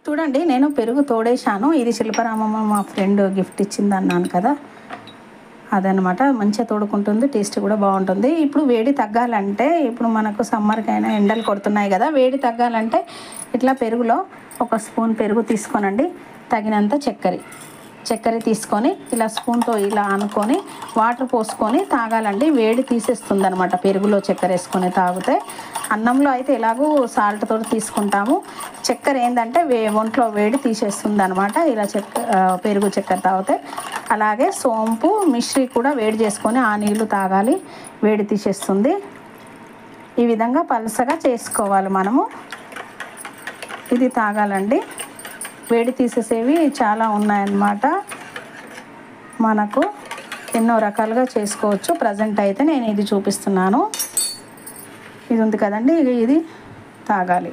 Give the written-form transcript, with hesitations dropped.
చూడండి నేను పెరుగు తోడేశాను. ఇది శిల్పరామమ్మ మా ఫ్రెండ్ గిఫ్ట్ ఇచ్చింది అన్నాను కదా, అదనమాట. మంచిగా తోడుకుంటుంది, టేస్ట్ కూడా బాగుంటుంది. ఇప్పుడు వేడి తగ్గాలంటే, ఇప్పుడు మనకు సమ్మర్కైనా ఎండలు కొడుతున్నాయి కదా, వేడి తగ్గాలంటే ఇట్లా పెరుగులో ఒక స్పూన్ పెరుగు తీసుకోనండి, తగినంత చక్కెర తీసుకొని ఇలా స్పూన్తో ఇలా అనుకొని వాటర్ పోసుకొని తాగాలండి. వేడి తీసేస్తుంది అనమాట పెరుగులో చక్కెర వేసుకొని తాగితే. అన్నంలో అయితే ఎలాగూ సాల్ట్తో తీసుకుంటాము, చక్కెర ఏంటంటే ఒంట్లో వేడి తీసేస్తుంది అనమాట ఇలా పెరుగు చక్కెర తాగితే. అలాగే సోంపు మిశ్రీ కూడా వేడి చేసుకొని ఆ నీళ్లు తాగాలి, వేడి తీసేస్తుంది. ఈ విధంగా పలసగా చేసుకోవాలి మనము, ఇది తాగాలండి. వేడి తీసేసేవి చాలా ఉన్నాయన్నమాట, మనకు ఎన్నో రకాలుగా చేసుకోవచ్చు. ప్రజెంట్ అయితే నేను ఇది చూపిస్తున్నాను. ఇది ఉంది కదండి, ఇది తాగాలి.